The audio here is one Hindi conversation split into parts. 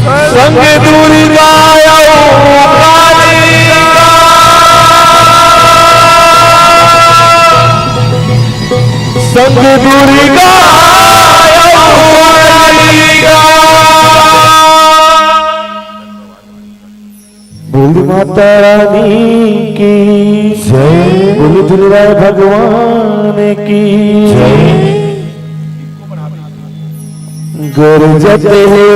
संग दुर्गा संग दुर्गा बोल माता रानी की जय, बोल दुर्गा भगवान की जय। गरजत है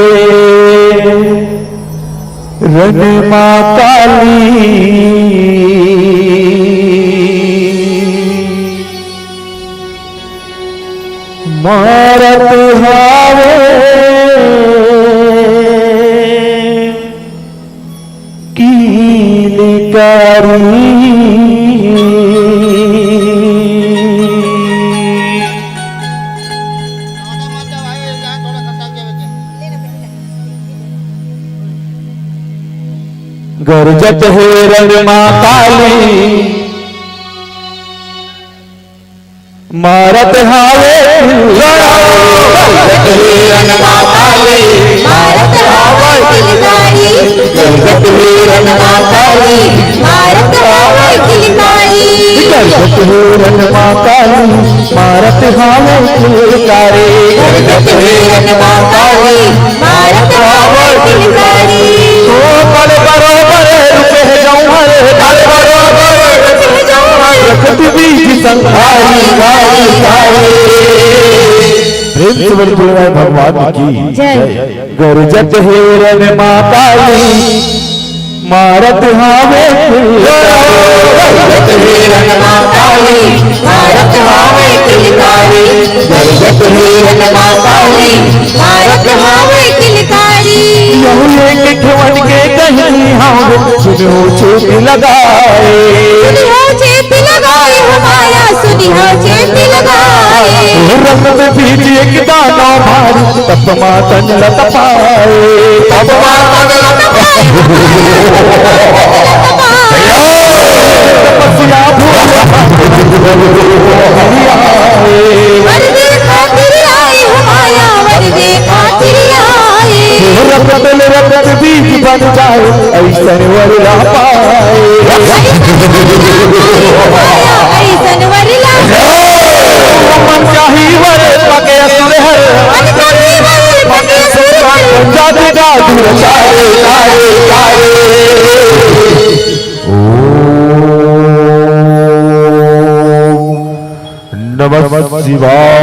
रण मां काली, मारत हावे कीलकारी, गरजत है रण मां काली, मारत हावे रण मां काली, मारत हावे किलकारी, गरजत है रण मां काली, मारत हावे किलकारी, गरजत है रण मां काली, मारत हावे किलकारी, गरजत है रण मां काली, मारत हावे किलकारी। तो बड़े बरोबर रुके जाऊं हरे, बड़े बरोबर रुके जाऊं हरे, रखत बीज संहारी गारी गारी। प्रेम से बोल दुर्गा भगवान की जय। गरजत है रण मां काली, मारत हावे गरजत है रण मां काली, मारत हावे किलकारी, गरजत है रण मां काली, मारत हावे किलकारी। यहू एक ठवन के कहीं हम सुनो चेत लगाए, सुनिहो चेत लगाए हमारा, सुनिहो चेत लगाए। रंग में बीज एक दाना भारी, तब मातन लत पाए, तब मातन लत पाए, तपस्या वरदे खातिर आए हमारा, वरदे खातिर आए। रक्त बीज बन जाए ऐसन वरला पाए, ऐसन वरला मन चाही वर पके असुर हर, मन चाही वर पके असुर हर, जादू जादू रचाए लाए लाए। नमः शिवाय।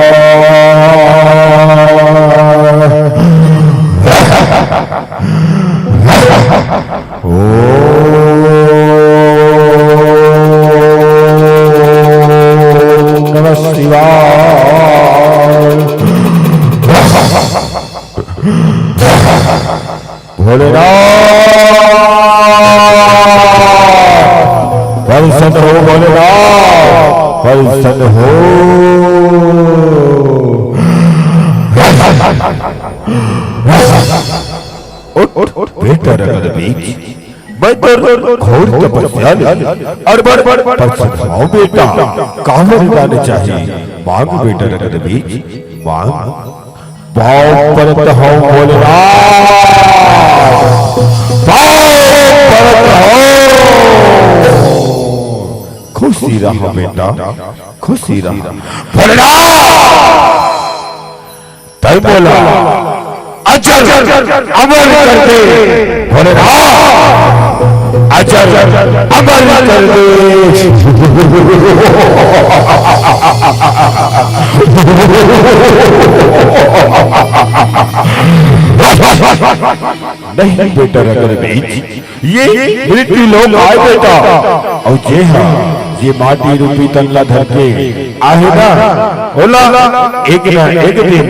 नमः शिवाय। भोलेनाथ प्रसन्न हो, भोलेनाथ प्रसन्न हो। बेटा रगद बीज मैं तो घोर तपस्या और बड़ बड़ पछताओ बेटा, कामर गाने चाहिए मांग बेटा रगद बीज मांग। पाँव परत हो भोलेनाथ, पाँव परत हो। खुशी रहा बेटा, खुशी रहा भोलेनाथ। तय बोला अजर अमर कर दे भोलेनाथ, अजर अमर कर दे। नहीं बेटा रगड़ बीज, ये मृत्यु लोग आए बेटा, और जे हाँ ये माटी रूपी तल्ला धर के आहे ना, बोला एक ना एक दिन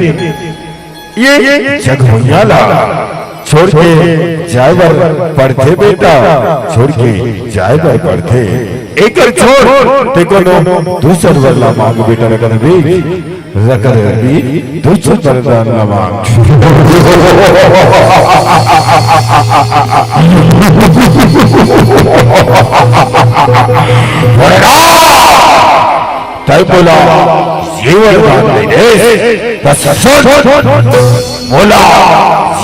ये जग होयाला छोड़ के जायवर पढ़ते बेटा, छोड़ के जायवर पढ़ते एक छोड़ ते कोनो दूसर वरला मांग बेटा रगड़ बीज, रगड़ बीज दूसर वरला मांग। तय बोला ये वरदान दे, बोला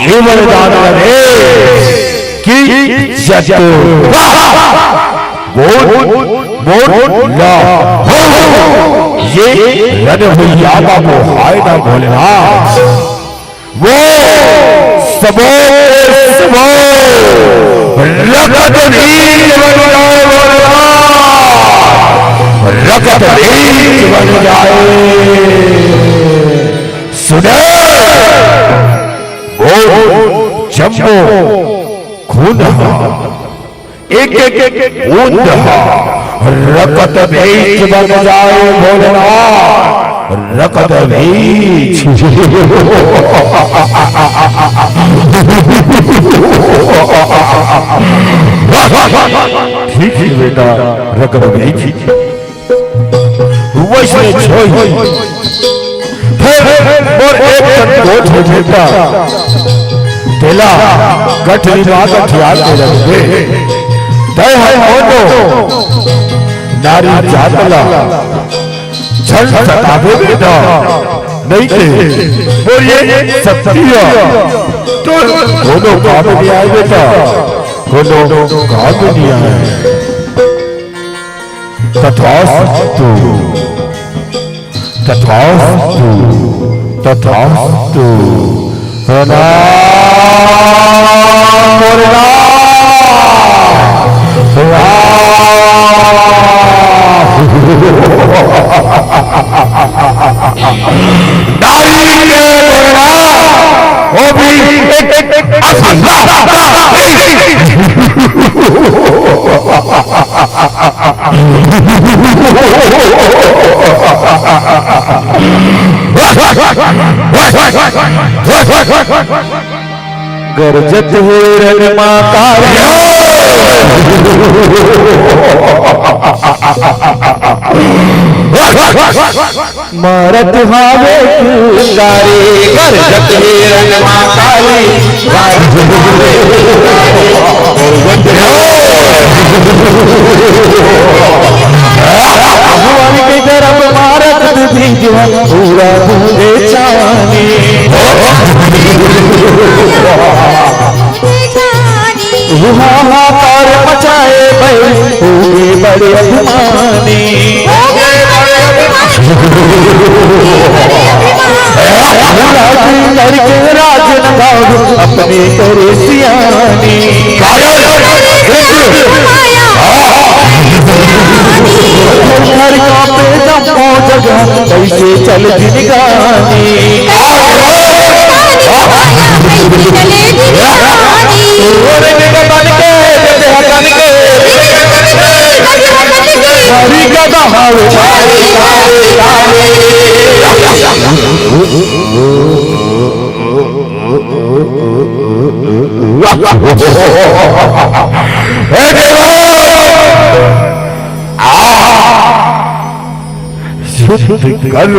ये वरदान करे कि बोल ये रन भैया बाबू हाय ना बोलना वो सबो रकत नीच बन जाए बोलना रकत नीच बन जाए सुने बोल जम्बो खून एक बूंद रकत बीच बन जाए बोलना रकत बीच ठीक है बेटा रकत बीच वैसे छोड़ और एक संतोष हो बेटा तेला गठरी मां का ख्याल दे रहे तय है हो तो नारी जातला छल सतावे बेटा नहीं थे और ये सत्य तो दोनों काम नहीं आए बेटा दोनों काम नहीं आए तथास्तु तथास्तु तथास्तु गरजत हिरण माता मारत हावे गारे गरजत हिरण माता भगवान के गरब मारत भीजवा पूरा बूंदे चानी हाहाकार मचाए भाई होगे बड़े अभिमानी लड़के राज नभाओ अपने करे सियानी घर का पे जमो जगह कैसे चल जिनगानी कर्म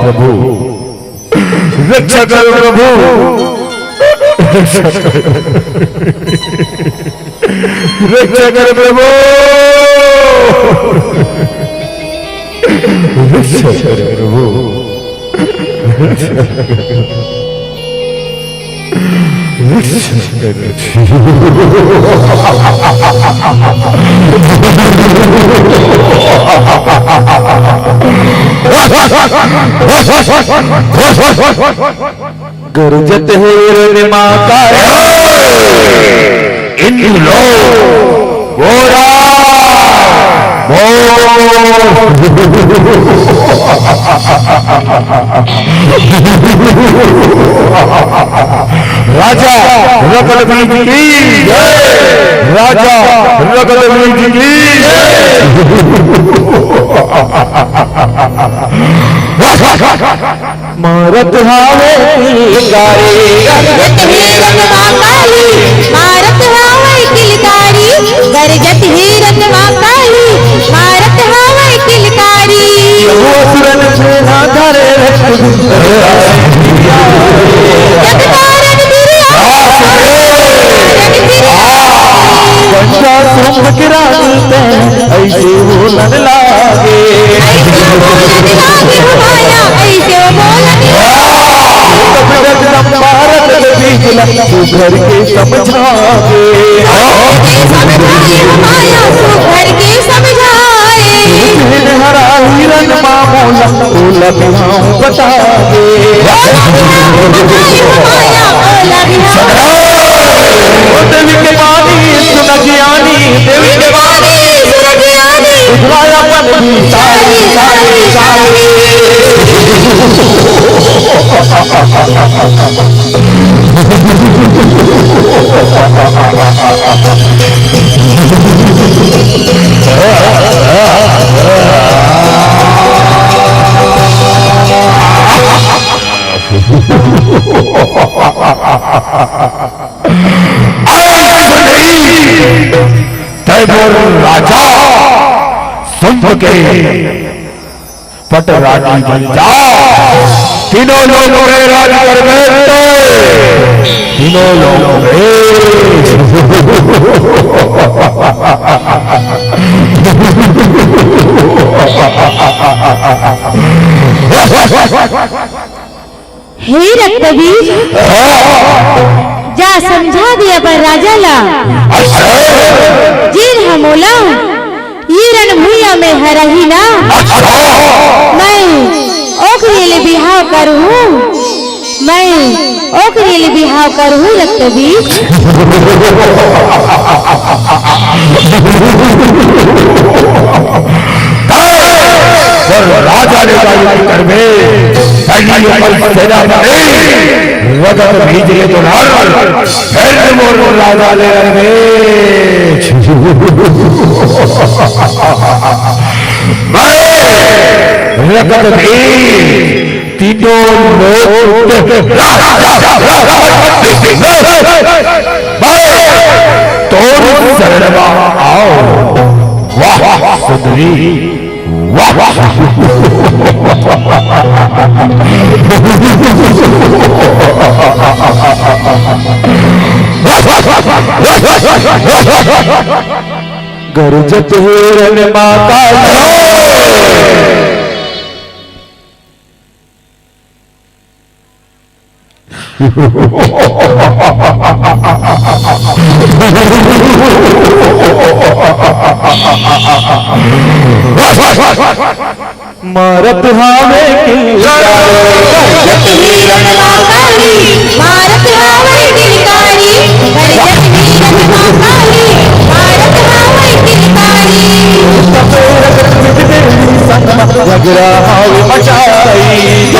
प्रभु रक्षा कर प्रभु रक्षा कर प्रभु रक्षा कर प्रभु गरजत हिरण माता इन लो बोरा राजा रगत बीज की राजा रगत बीज की मारत हावे किलकारी गरजत हिरन माकाली मारत हावे किलकारी गरजत हिरन माकाली मारत हावे किलकारी असुरन से ना धरे जगतारण पंचा सुख किरानी पे ऐसे बोलन लागे ऐसे बोलन लागे हुमाया ऐसे बोलन भारत तू घर के समझागे समझाए हुमाया तू घर के समझाए हरा हिरन मामोला ओला बिहाऊ बतागे हुमाया ओला देवी के बानी सुन ज्ञानी देवी के बानी सुन ज्ञानी उठवाया पन भी सारी सारी सारी तैमूर राजा सुन के पट रानी बन जा तीनों लोग राज कर बैठे तीनों लोग हे रक्तबीज जा समझा दिया पर राजा ला जीर हमोला ये रण भूया में हरही ना मैं ओकरेले बिहाव करूँ मैं ओकरेले बिहाव करूँ रक्तबीज राजा ने कर सेना रगत बीज ले तो मोर राजा ले रगत बीज तीनों लोग तोड़ शरणवा आओ वाह सुंदरी वाह गरजत हिरन माता मारत हावे गरजत हिरन माकाली मारत हावे किलकारी गरजत हिरन माकाली मारत हावे किलकारी गजरा हावे मचाई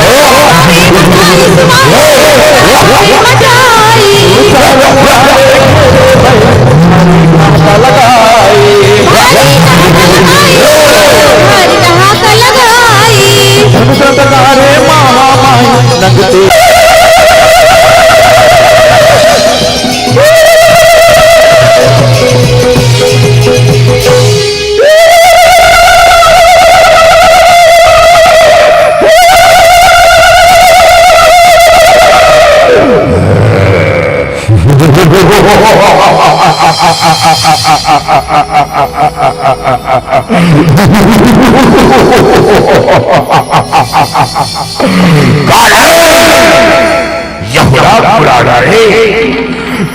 लगाई महामाई लगते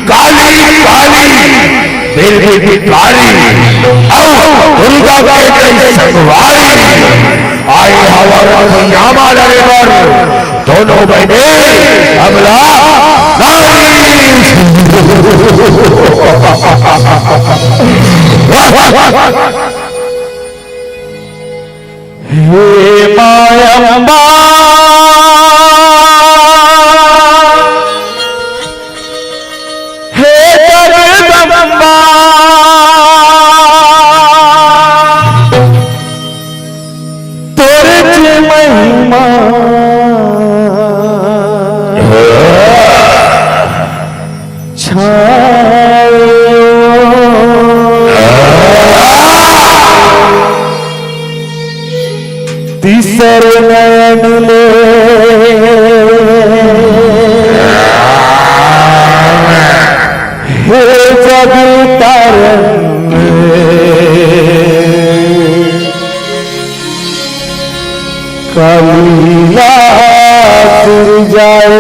काली काली बिल्ली काली दुर्गा संगवारी आए हमारा यामा पर दोनों बहने हमला हे मायम्बा महिमा तीसर नयन ले हे जग तारन कलीला सिर जाए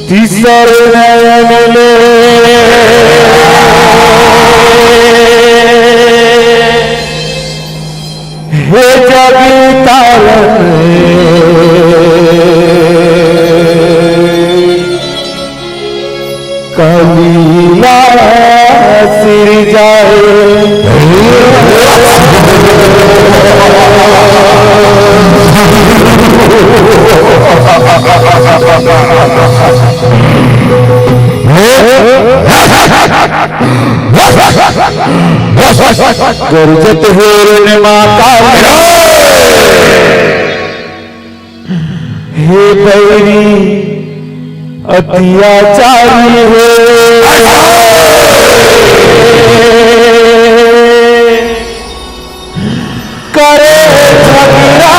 तीसर नयन ले हे जग तारन कलीला सिर जाए गर्जत हिरण माता हे बैरी अत्याचारी है करे झगड़ा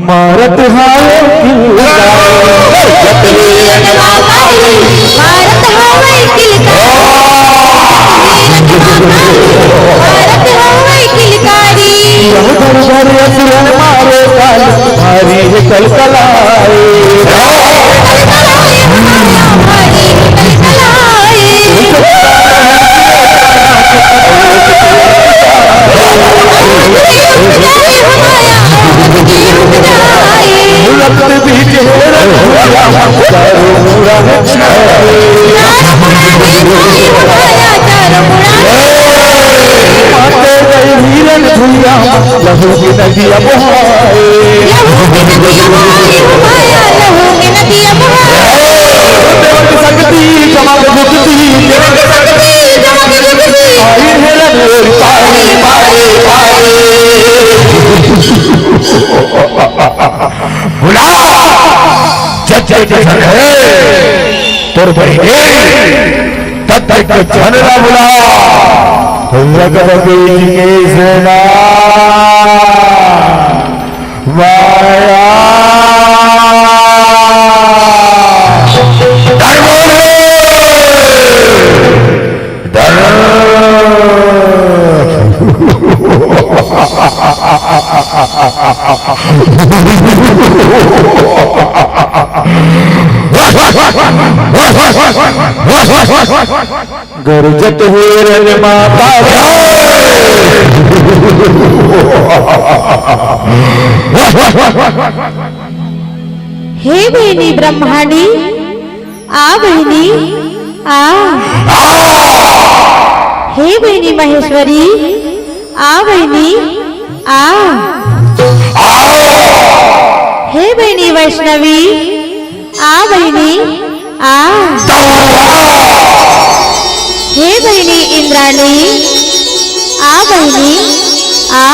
मारत हाय मारे काल हरी कलकलाए लहू की नदियां बहाए सकती जमात दुखती आई है लहू पाए बुला जज है तोर बहिने तब तक जनरा बुला रगड़ बीज के सेना माया गर्जत हिरण माता हे बहिनी ब्रह्माणी आ बहिनी आ हे बहिनी महेश्वरी आ बहिनी आ हे बहिनी वैष्णवी आ बहिनी आ हे बहिनी इंद्राणी आ बहिनी आ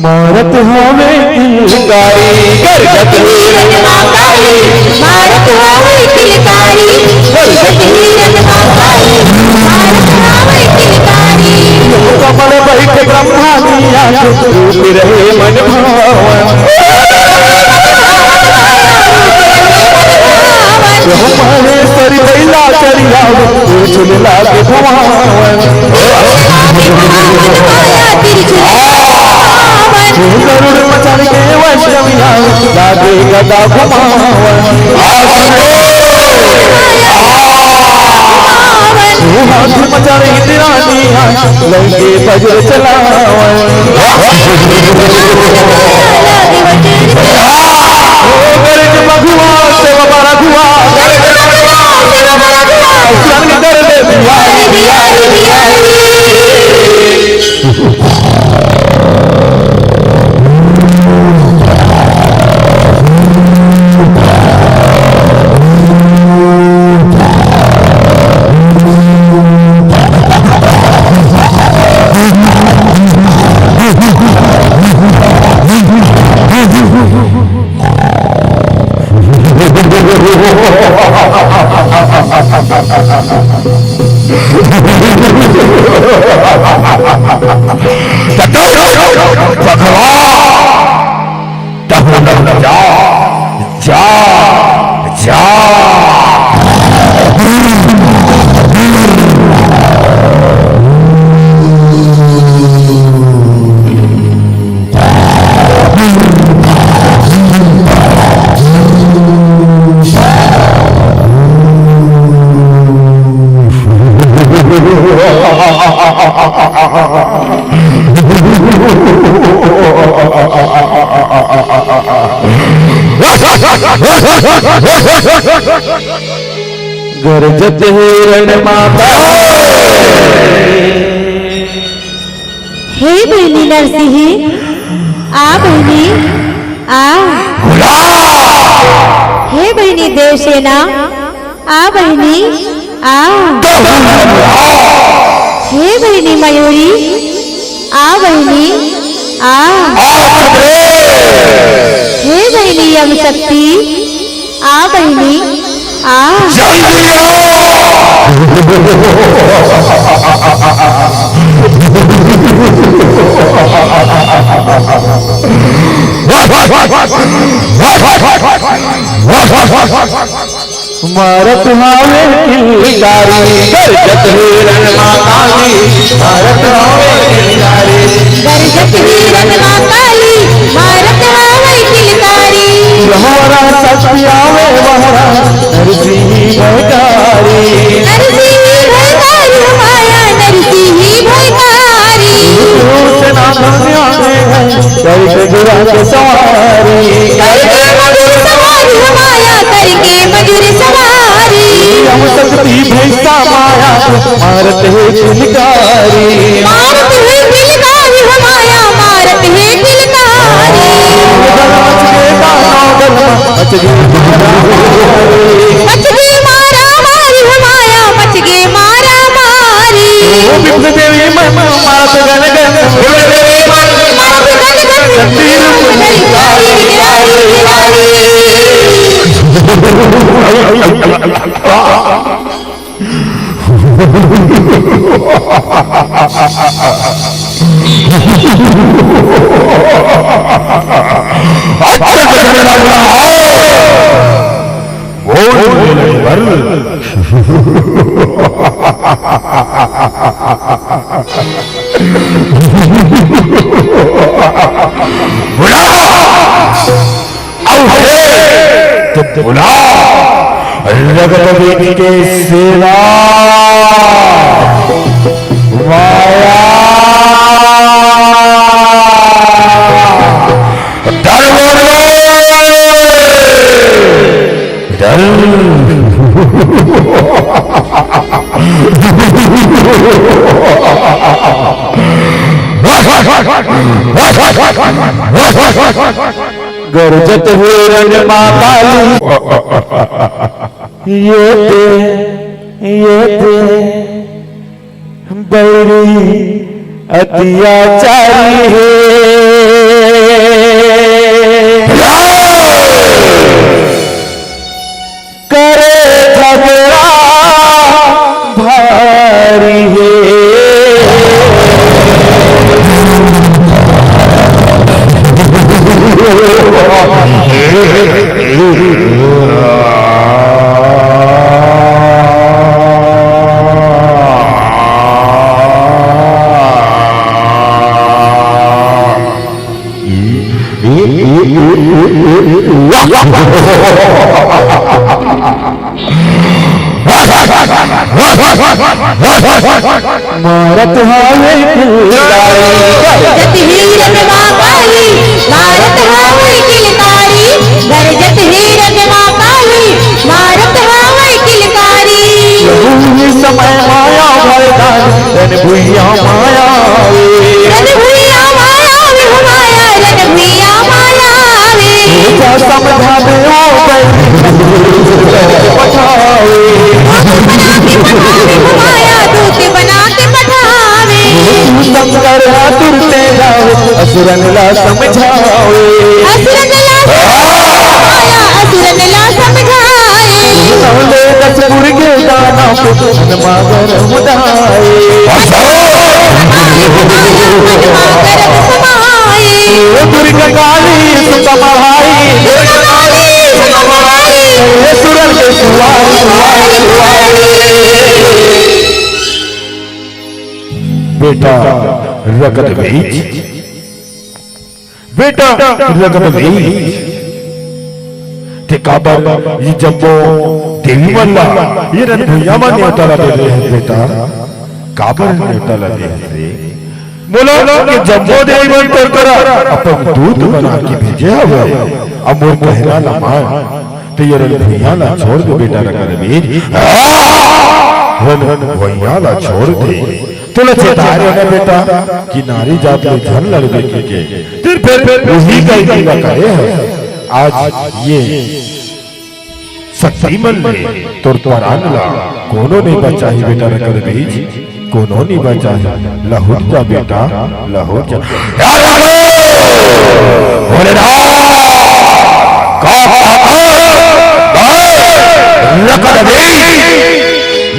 मारत हमें किलकारी गर्जत हिरण माताई मारत हमें किलकारी गर्जत हिरण माताई मारत हमें रूप रहे मन भावन महेश्वरी भैला चरिया चुनला के भवावन गरुड़ मचल के वैष्णविया लागे गदा घुमावन हाथ मचल इंद्रानिया लंके बजर चलावन गरज मघुआ से बड़ा घुआ कर दे गरजत हिरण माता हे बहिणी नरसिंह आ बहिणी आ हे बहिणी देवसेना आ बहिणी आ हे बहिणी मयूरी आ बहिणी आ हे बहिणी यम शक्ति आ बहिणी आ मारत हावे किलकारी गरजत हिरण माताली मारत हावे किलकारी गरजत हिरण माताली मारत हावे किलकारी हमारा सत्य आवे वहरा नरसिंह भयकारी माया नरसिंह भयकारी सेना धन्या है करके गुरा के सवारी माया करके मजूर सवारी हम शक्ति भैसा माया मारत है किलकारी मारत है किलकारी माया मारत है किलकारी मच गए मारा मारी माया मच गए मारा मारी देवी मारत गन गन रगत के सेवा माया गरजत हिरण माताली ये बैरी अत्याचारी है करे झगड़ा भारी है मारत हावे गरजत हीरन माँ काली मारत हावे किलकारी गरजत हीरन माँ काली मारत हावे किलकारी समय माया वरदान रन भुइया माया रन भुइया माया वे माया रन भुइया माया वे जा समझा दे ओ पठावे माया दूत बना के पठावे शंकर तुरते जाओ असुरन ला समझावे असुरन ला माया असुरन ला समझाए नवले दसपुर के दाना पे हनुमान मुदाए दुर्गा काली सुतमहाई सुरन के बेटा रगत बीज बेटा रगत बीज ते काबर ये जब्बो देवी मल्ला ये रन भैया मा न्योताला दे रहे हैं बेटा काबर न्योताला दे रहे बोलो कि जब्बो देवी मन करा अपन दूत बना के भेजे हवे अमोर कहना ना मान तो ये रन भैया ला छोड़ दे बेटा रगत बीज रन भैया ला छोड़ दे तुला चेतारे ना बेटा कि नारी जात में झन लड़के के फिर वही कहीं करे है आज ये शक्तिमन ने तुर त्वरानला कोनो नहीं बचा ही बेटा रकर बीज कोनो नहीं बचा ही लहुट जा बेटा लहुट जा रकर बीज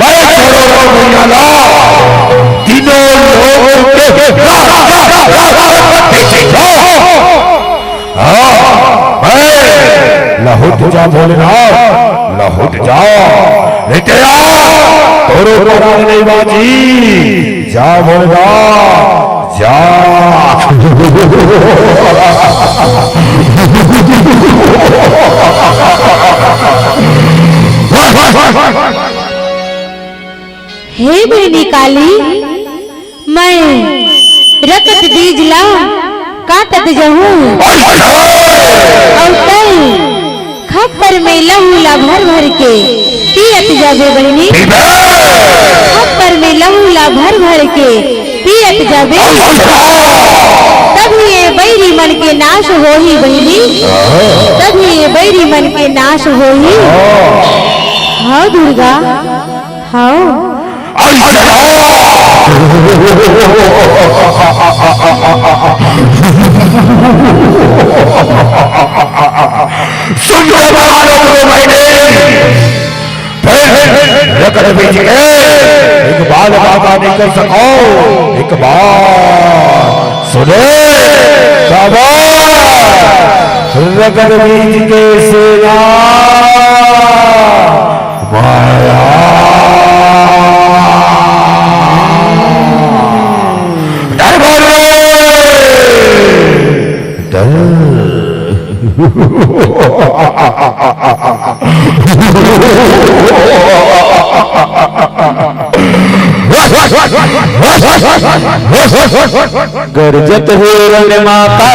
मैं छोड़ो भैया तीनों लोग लहुट जा भोलेनाथ लहुट जा लेके आ तोरो प्राण नहीं बाजी जा भोलेनाथ जा हे बेनी काली मैं रकत बीज ला काटत जहूं और तय खप्पर में लहू ला भर भर के पियत जाबे बहनी खप्पर में लहू ला भर भर के पियत जाबे तभी ये बैरी मन के नाश होही बहनी तभी ये बैरी मन के नाश होही हाँ दुर्गा हाँ एक बार बाबा नहीं कर सको एक बार सुने रगत बीज के सेना माया गरजत हिरण माता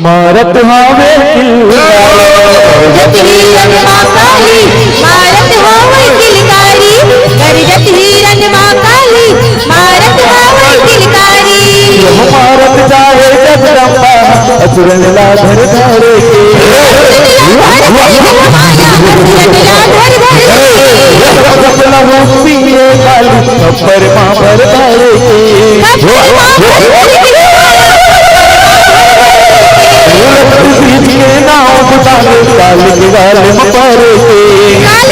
मारत हावे गरजत हीरन माँ काली मारत हावे किलकारी गरजत हीरन माँ काली मारत हावे किलकारी मारत जाए जगदम्बा असुरन ला धर धरे काली खप्पर माँ भर धरे के नाव बुझाने काल के गाल में परे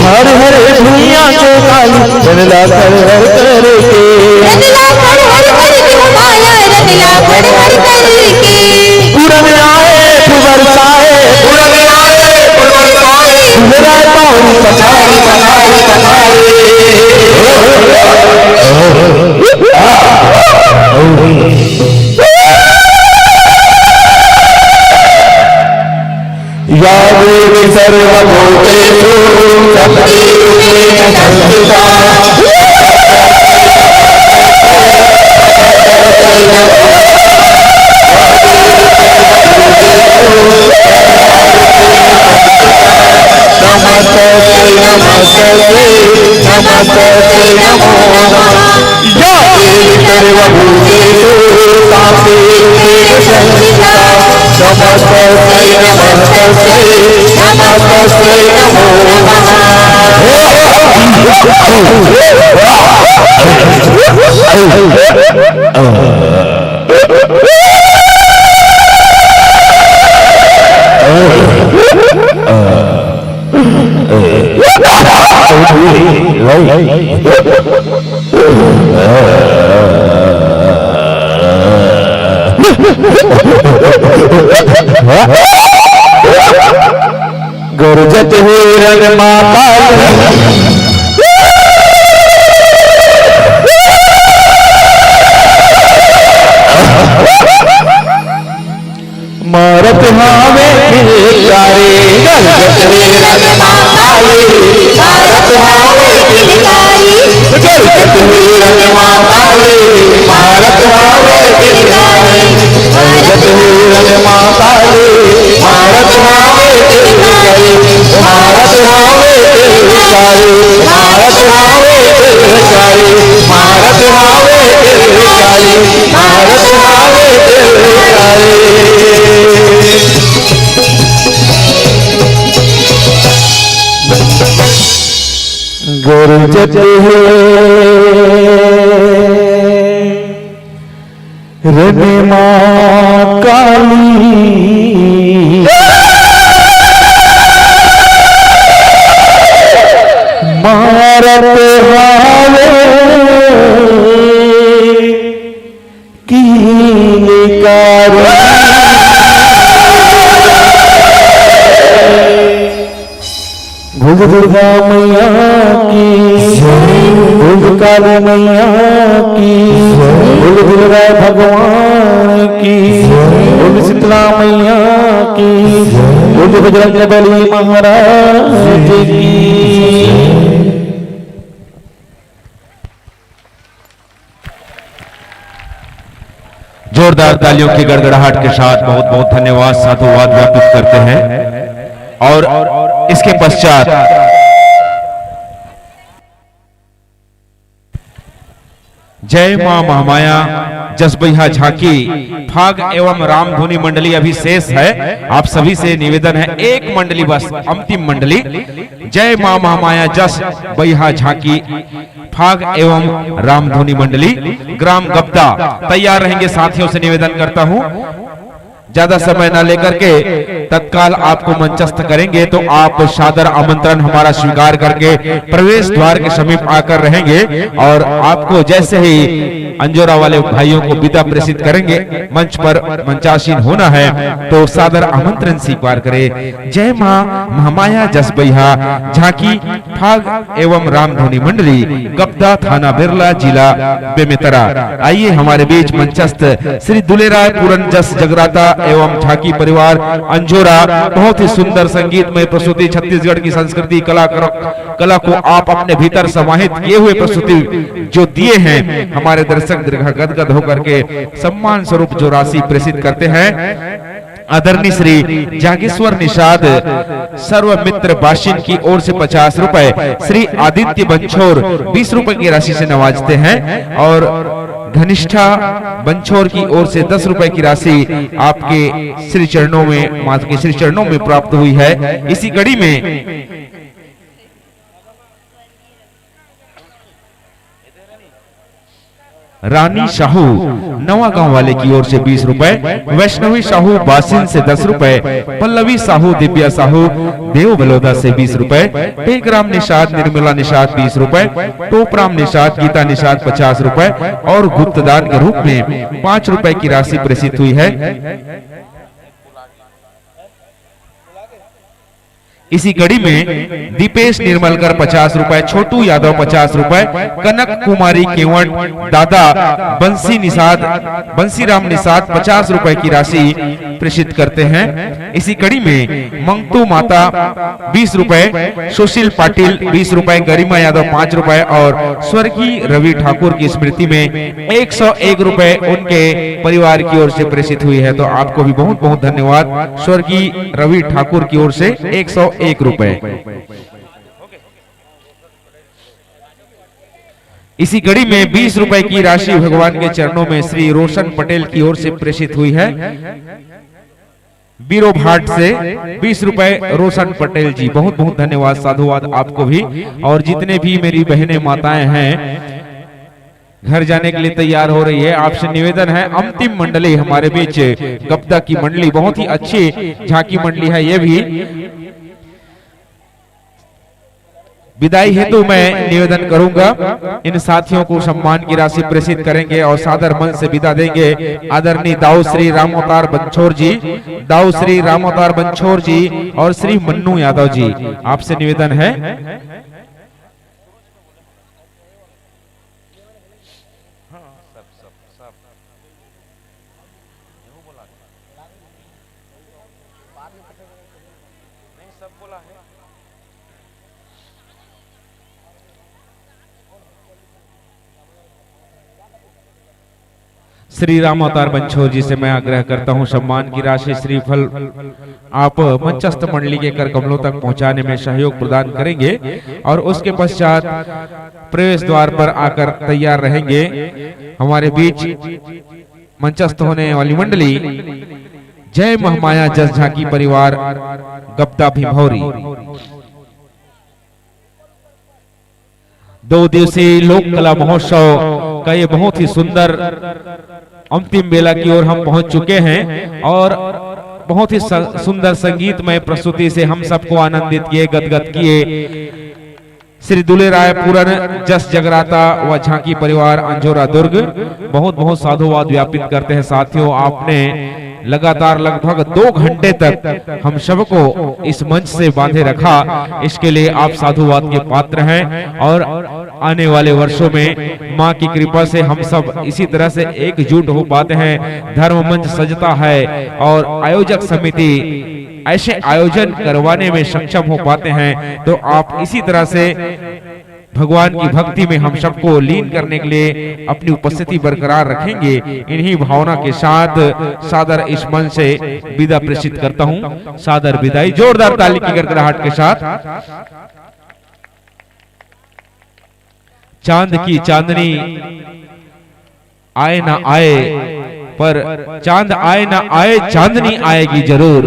हर हर भुइया के काली जनला कर हर करे के या देवी सर्वभूतेषु शक्तिरूपेण संस्थिता नमस्ते नमस्ते नमस्ते नमो नमः या देवी सर्वभूतेषु शक्तिरूपेण संस्थिता नमस्ते नमस्ते नमस्ते नमो गुरजत हिरण माता मारत हावे किलकारी गुरजत हिरण माता मारत हावे किलकारी गुरजत हिरण माता मारत हावे किलकारी गुरजत हिरण माता मारत हावे किलकारी मारत हावे किलकारी मारत हावे किलकारी मारत हावे किलकारी मारत हावे किलकारी गुरजत रण मां काली मारत हावे किलकारी भुज दुर्गा मैया की भुज काली मैया की भुज दुर्गा भगवान की भुज शीतला मैया की भुज बजरंगबली महाराज की। जोरदार तालियों की गड़गड़ाहट के साथ बहुत बहुत धन्यवाद साधुवाद ज्ञापित करते हैं। और इसके पश्चात जय मां महामाया जसबैया झांकी फाग एवं रामधुनी मंडली अभी शेष है। आप सभी से निवेदन है, एक मंडली बस, अंतिम मंडली जय मां महामाया जस बैहा झांकी फाग एवं रामधुनी मंडली ग्राम गब्दा तैयार रहेंगे। साथियों से निवेदन करता हूं ज्यादा समय न लेकर के तत्काल आपको मंचस्थ करेंगे, तो आप सादर आमंत्रण हमारा स्वीकार करके प्रवेश द्वार के समीप आकर रहेंगे और आपको जैसे ही अंजोरा वाले भाइयों को विदा प्रेषित करेंगे, मंच पर मंचासीन होना है तो सादर आमंत्रण स्वीकार करें। जय मां महामाया जसबैया झांकी फाग एवं रामधुनी मंडली गब्दा थाना बिरला जिला बेमेतरा। आइए हमारे बीच मंचस्थ श्री दुलेराय पूरन जस जगराता एवं झांकी परिवार अंजोरा बहुत ही सुंदर संगीतमय प्रस्तुति, छत्तीसगढ़ की संस्कृति कला को आप अपने भीतर समाहित किए हुए प्रस्तुति जो दिए हैं, हमारे दर्शक दीर्घ गदगद होकर के सम्मान स्वरूप जो राशि प्रेषित करते हैं। आदरणीय श्री जागेश्वर निषाद सर्व मित्र बाशिन की ओर से 50 रुपए, श्री आदित्य बंछोर 20 रुपए की राशि से नवाजते हैं और घनिष्ठा बंछोर की ओर से 10 रुपए की राशि आपके श्री चरणों में, माता के श्री चरणों में प्राप्त हुई है। इसी कड़ी में रानी साहू नवा गांव वाले की ओर से 20 रुपए, वैष्णवी साहू बासिन से 10 रुपए, पल्लवी साहू दिव्या साहू देव बलौदा से 20 रुपए, टेकराम निषाद निर्मला निषाद 20 रुपए, टोपराम निषाद गीता निषाद 50 रुपए और गुप्तदान के रूप में 5 रुपए की राशि प्रेषित हुई है। इसी कड़ी में दीपेश निर्मलकर 50 रुपए, छोटू यादव 50 रुपए, कनक कुमारी केवट, दादा बंसीराम निषाद 50 रुपए की राशि प्रेषित करते हैं। इसी कड़ी में मंगतू माता 20 रुपए, सुशील पाटिल 20 रुपए, गरिमा यादव 5 रुपए और स्वर्गीय रवि ठाकुर की स्मृति में 101 रुपए उनके परिवार की ओर से प्रेषित हुई है। तो आपको भी बहुत बहुत धन्यवाद स्वर्गीय रवि ठाकुर की ओर से 101 रुपए। इसी कड़ी में 20 रुपए की राशि भगवान के चरणों में श्री रोशन पटेल की ओर से प्रेषित हुई है। बीरो भाट से 20 रुपए रोशन पटेल जी, बहुत बहुत धन्यवाद, साधुवाद आपको भी। और जितने भी मेरी बहनें माताएं हैं घर जाने के लिए तैयार हो रही है, आपसे निवेदन है अंतिम मंडली हमारे बीच गप्ता की मंडली, बहुत ही अच्छी झांकी मंडली है। ये भी विदाई हेतु मैं निवेदन करूंगा, इन साथियों को सम्मान की राशि प्रेषित करेंगे और सादर मन से विदा देंगे आदरणीय दाऊ श्री राम अवतार बंछोर जी, दाऊ श्री राम अवतार बंछोर जी और श्री मन्नू यादव जी। आपसे निवेदन है श्री राम अवतार बंछोर जी से मैं आग्रह करता हूं सम्मान की राशि श्रीफल आप मंचस्थ मंडली के कर कमलों तक पहुंचाने में सहयोग प्रदान करेंगे और उसके पश्चात प्रवेश द्वार पर आकर तैयार रहेंगे। हमारे बीच मंचस्थ होने वाली मंडली जय महामाया जस झांकी परिवार गप्ता भिभौरी 2 दिवसीय लोक कला महोत्सव का ये बहुत ही सुंदर अंतिम बेला की ओर हम पहुंच चुके हैं और बहुत ही सुंदर संगीतमय प्रस्तुति से हम सबको आनंदित किए, गदगद किए। श्री दुले राय पूरन जस जगराता व झांकी परिवार अंजोरा दुर्ग बहुत बहुत साधुवाद व्यापित करते हैं। साथियों, आपने लगातार लगभग 2 घंटे तक हम सबको इस मंच से बांधे रखा, इसके लिए आप साधुवाद के पात्र हैं और आने वाले वर्षों में मां की कृपा से हम सब इसी तरह से एकजुट हो पाते हैं, धर्म मंच सजता है और आयोजक समिति ऐसे आयोजन करवाने में सक्षम हो पाते हैं। तो आप इसी तरह से भगवान की भक्ति में हम सबको लीन करने के लिए अपनी उपस्थिति बरकरार रखेंगे। इन्हीं भावना के साथ सादर इस मंच से विदा प्रेषित करता हूं। सादर विदाई जोरदार ताली की गड़गड़ाहट के साथ। चांद की चांदनी आए ना आए पर चांद आए ना आए चांदनी आएगी जरूर,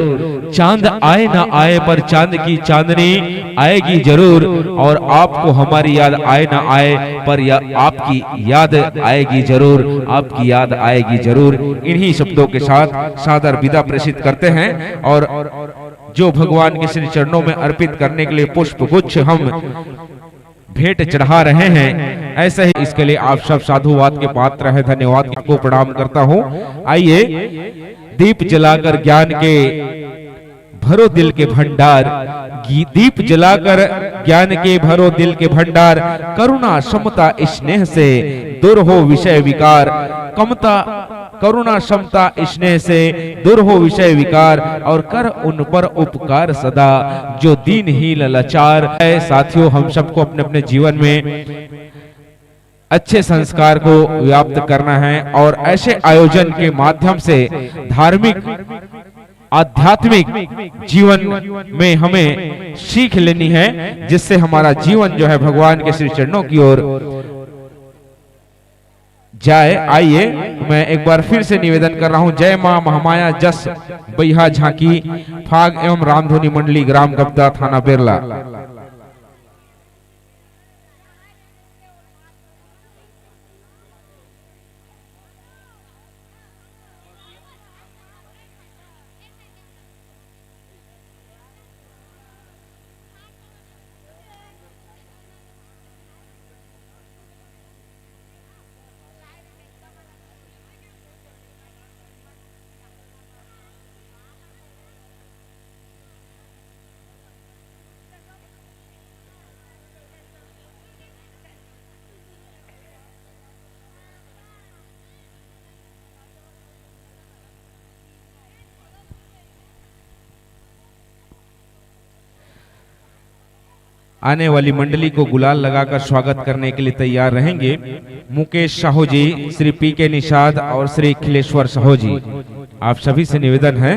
चांद आए ना आए पर चांद की चांदनी आएगी जरूर और आपको हमारी याद आए ना आए पर आपकी याद आएगी जरूर, आपकी याद आएगी जरूर। इन्हीं शब्दों के साथ सादर विदा प्रेषित करते हैं और जो भगवान के श्री चरणों में अर्पित करने के लिए पुष्प गुच्छ हम भेंट चढ़ा रहे हैं, ऐसे ही इसके लिए आप सब साधुवाद के पात्र हैं। धन्यवाद को प्रणाम करता हूं। आइए दीप जलाकर ज्ञान के भरो दिल के भंडार, दीप जलाकर ज्ञान के भरो दिल के भंडार, करुणा समता स्नेह से दूर हो विषय विकार, करुणा समता स्नेह से दूर हो विषय विकार और कर उन पर उपकार सदा जो दीन ही लाचार है। साथियों, हम सबको अपने अपने जीवन में अच्छे संस्कार को व्याप्त करना है और ऐसे आयोजन के माध्यम से धार्मिक आध्यात्मिक जीवन में हमें सीख लेनी है, जिससे हमारा जीवन जो है भगवान के श्री चरणों की ओर जाए। आइए मैं एक बार फिर से निवेदन कर रहा हूं, जय मां महामाया जस बैहा झांकी फाग एवं रामधुनी मंडली ग्राम गप्ता थाना बेरला। आने वाली मंडली को गुलाल लगाकर स्वागत करने के लिए तैयार रहेंगे मुकेश साहू जी, श्री पी के निषाद और श्री खिलेश्वर साहू जी। आप सभी से निवेदन है